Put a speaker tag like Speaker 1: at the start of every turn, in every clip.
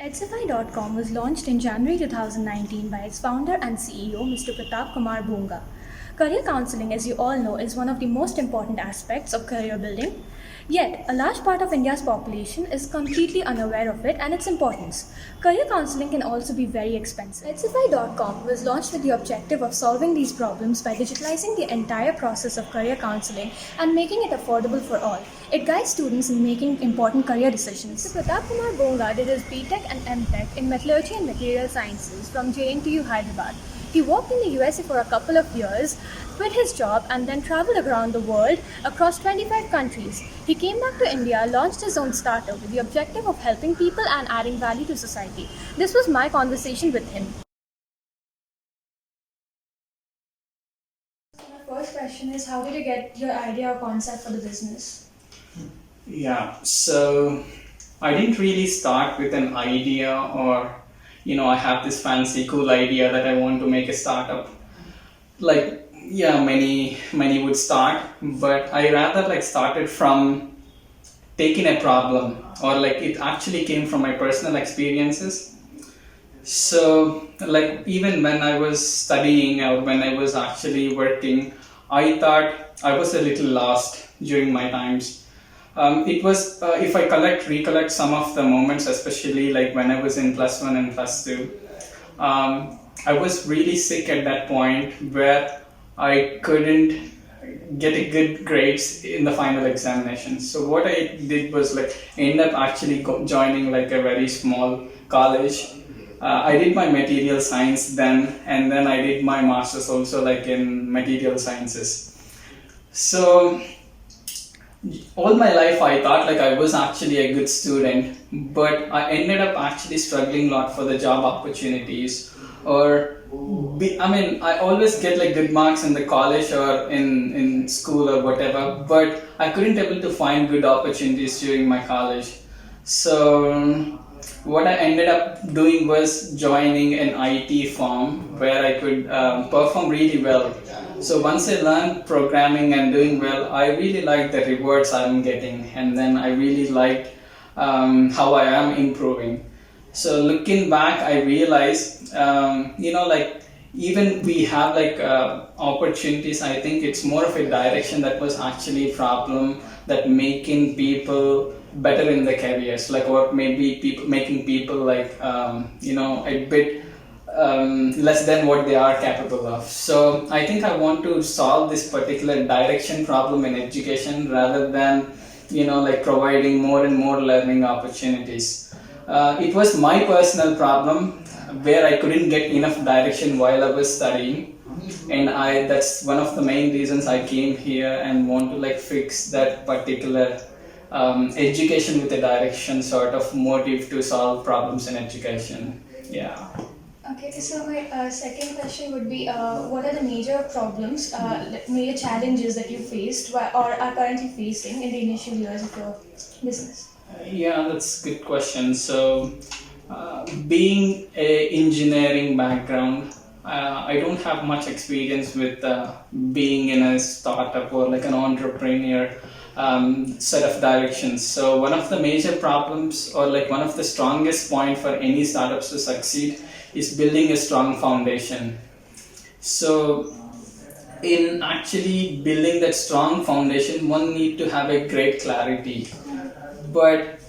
Speaker 1: Etsify.com was launched in January 2019 by its founder and CEO, Mr. Pratap Kumar Bunga. Career counseling, as you all know, is one of the most important aspects of career building. Yet, a large part of India's population is completely unaware of it and its importance. Career counseling can also be very expensive. Etsify.com was launched with the objective of solving these problems by digitalizing the entire process of career counseling and making it affordable for all. It guides students in making important career decisions. Mr. Pratap Kumar Bunga did his BTech and MTech in Metallurgy and Material Sciences from JNTU Hyderabad. He worked in the USA for a couple of years, quit his job, and then traveled around the world across 25 countries. He came back to India, launched his own startup with the objective of helping people and adding value to society. This was my conversation with him. My first question is, how did you get your idea or concept for the business?
Speaker 2: Yeah, so I didn't really start with an idea or, I have this fancy, cool idea that I want to make a startup. Many would start, but I rather started from taking a problem, or it actually came from my personal experiences. So even when I was studying or when I was actually working, I thought I was a little lost during my times. It was, if I recollect some of the moments, especially when I was in plus one and plus two, I was really sick at that point where I couldn't get a good grades in the final examination. So what I did was end up actually joining a very small college. I did my material science then, and then I did my master's also in material sciences. So all my life I thought I was actually a good student, but I ended up actually struggling a lot for the job opportunities. I always get good marks in the college or in school or whatever, but I couldn't able to find good opportunities during my college. So what I ended up doing was joining an IT firm where I could perform really well. So once I learned programming and doing well, I really liked the rewards I'm getting, and then I really liked how I am improving. So looking back, I realized, even we have opportunities, I think it's more of a direction that was actually a problem that making people better in their careers, or maybe making people a bit less than what they are capable of. So I think I want to solve this particular direction problem in education rather than providing more and more learning opportunities. It was my personal problem where I couldn't get enough direction while I was studying, and that's one of the main reasons I came here and want to fix that particular education with a direction sort of motive to solve problems in education. Yeah.
Speaker 1: Okay, so my second question would be, what are the major problems, major challenges that you faced or are currently facing in the initial years of your business?
Speaker 2: Yeah, that's a good question. So, being a engineering background, I don't have much experience with being in a startup or an entrepreneur set of directions. So one of the major problems or one of the strongest point for any startups to succeed is building a strong foundation. So in actually building that strong foundation, one need to have a great clarity. But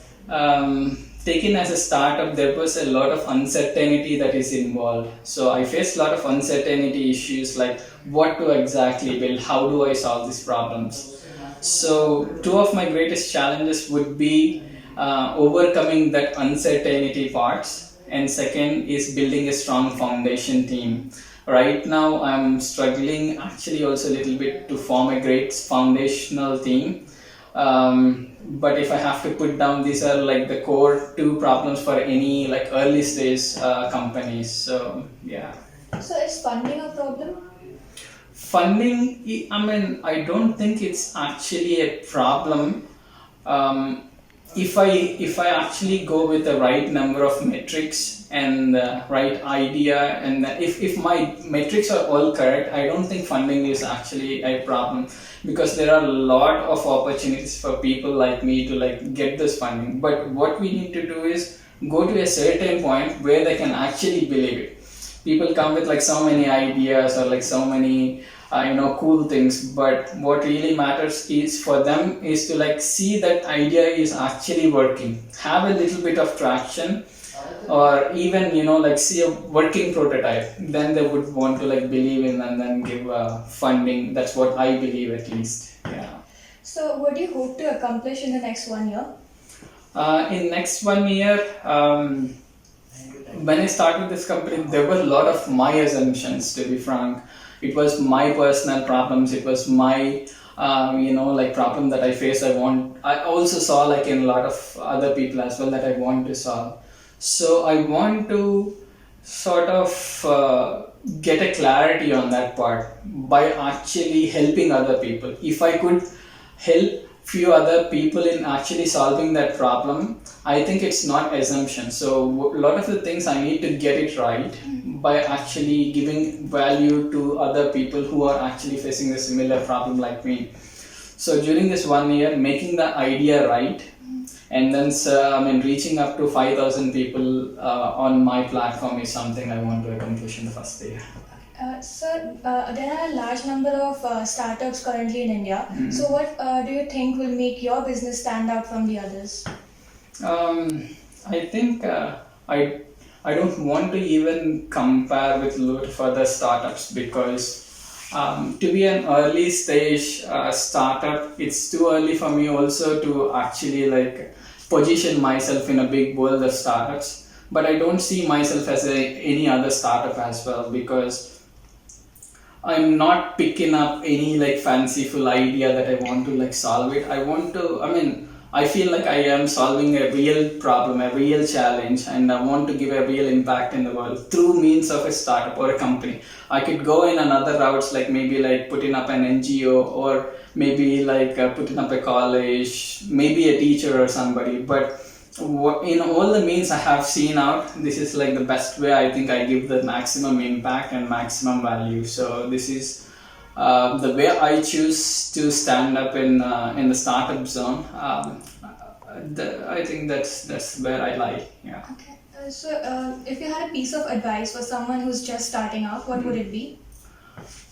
Speaker 2: taken as a startup, there was a lot of uncertainty that is involved. So I faced a lot of uncertainty issues like what to exactly build, how do I solve these problems. So two of my greatest challenges would be overcoming that uncertainty parts, and second is building a strong foundation team. Right now I'm struggling actually also a little bit to form a great foundational team. But if I have to put down, these are the core two problems for any early stage companies. So yeah.
Speaker 1: So is funding a problem?
Speaker 2: Funding, I don't think it's actually a problem. If I actually go with the right number of metrics and the right idea, and if my metrics are all correct, I don't think funding is actually a problem, because there are a lot of opportunities for people like me to get this funding. But what we need to do is go to a certain point where they can actually believe it. People come with like so many ideas or like so many cool things, but what really matters is for them is to like see that idea is actually working, have a little bit of traction, or even like see a working prototype, then they would want to like believe in and then give funding. That's what I believe, at least. Yeah.
Speaker 1: So, what do you hope to accomplish in the next 1 year?
Speaker 2: In next 1 year, when I started this company, there were a lot of my assumptions, to be frank. It was my personal problems. It was my, like problem that I faced. I also saw like in a lot of other people as well that I want to solve. So I want to sort of get a clarity on that part by actually helping other people. If I could help few other people in actually solving that problem, I think it's not assumption. So a lot of the things I need to get it right by actually giving value to other people who are actually facing a similar problem like me. So during this 1 year, making the idea right, and then reaching up to 5,000 people on my platform is something I want to accomplish in the first year.
Speaker 1: Sir, there are a large number of startups currently in India. So, what do you think will make your business stand out from the others?
Speaker 2: I think I don't want to even compare with lot of other startups, because to be an early stage startup, it's too early for me also to actually like position myself in a big world of startups. But I don't see myself as any other startup as well, because I'm not picking up any like fanciful idea that I want to like solve it. I feel like I am solving a real problem, a real challenge, and I want to give a real impact in the world through means of a startup or a company. I could go in another routes, like maybe like putting up an NGO, or maybe like putting up a college, maybe a teacher or somebody. But in all the means I have seen out, this is like the best way I think I give the maximum impact and maximum value. So this is the way I choose to stand up in the startup zone. I think that's where I lie. Yeah.
Speaker 1: Okay. So, if you had a piece of advice for someone who's just starting out, what would it be?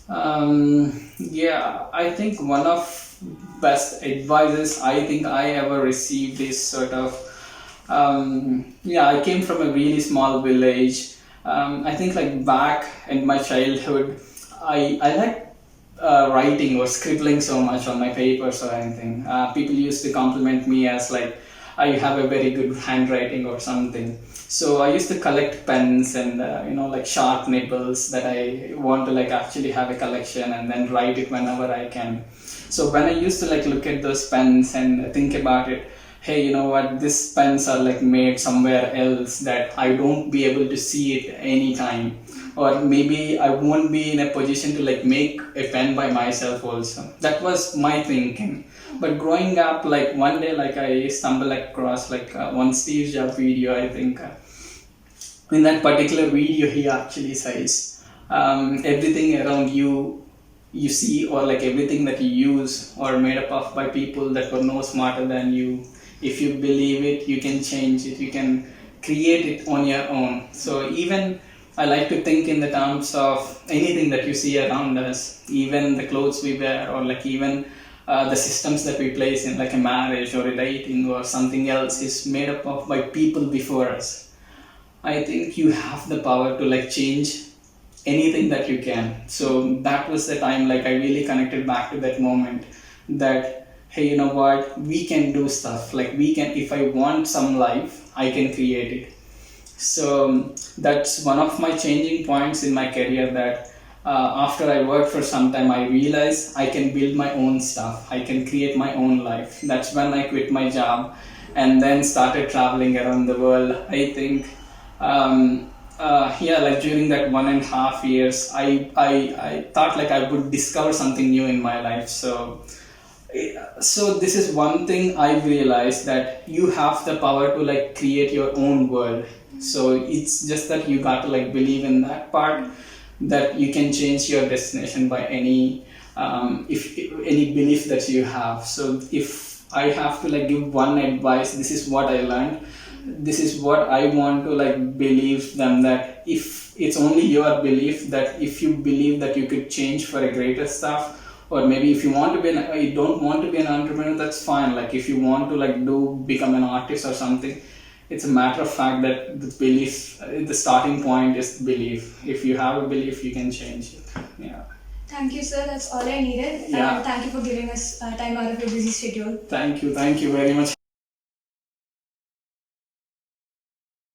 Speaker 2: Yeah, I think one of best advices I think I ever received is sort of, I came from a really small village. I think like back in my childhood, I like writing or scribbling so much on my papers or anything. People used to compliment me as like I have a very good handwriting or something. So I used to collect pens and like sharp nibbles that I want to like actually have a collection and then write it whenever I can. So when I used to like look at those pens and think about it, hey, you know what, these pens are like made somewhere else that I don't be able to see it anytime, or maybe I won't be in a position to like make a pen by myself also. That was my thinking. But growing up, like one day, like I stumbled across like one Steve Jobs video. I think in that particular video he actually says everything around you see, or like everything that you use or made up of by people that were no smarter than you. If you believe it, you can change it, you can create it on your own. So even I like to think in the terms of anything that you see around us, even the clothes we wear, or like even the systems that we place in, like a marriage or a dating or something else, is made up of by people before us. I think you have the power to like change anything that you can. So that was the time like I really connected back to that moment, that hey, you know what, we can do stuff, like we can, if I want some life, I can create it. So that's one of my changing points in my career, that after I worked for some time, I realized I can build my own stuff, I can create my own life. That's when I quit my job and then started traveling around the world. I think like during that 1.5 years, I thought like I would discover something new in my life. So this is one thing I've realized, that you have the power to like create your own world. So it's just that you got to like believe in that part, that you can change your destination by any if any belief that you have. So if I have to like give one advice, this is what I learned, this is what I want to like believe them, that if it's only your belief, that if you believe that you could change for a greater stuff, or maybe if you want to be you don't want to be an entrepreneur, that's fine. Like if you want to like become an artist or something, it's a matter of fact that the belief, the starting point is belief. If you have a belief, you can change it. Yeah.
Speaker 1: Thank you, sir. That's all I needed.
Speaker 2: Yeah.
Speaker 1: Thank you for giving us time out of your busy schedule.
Speaker 2: Thank you very much.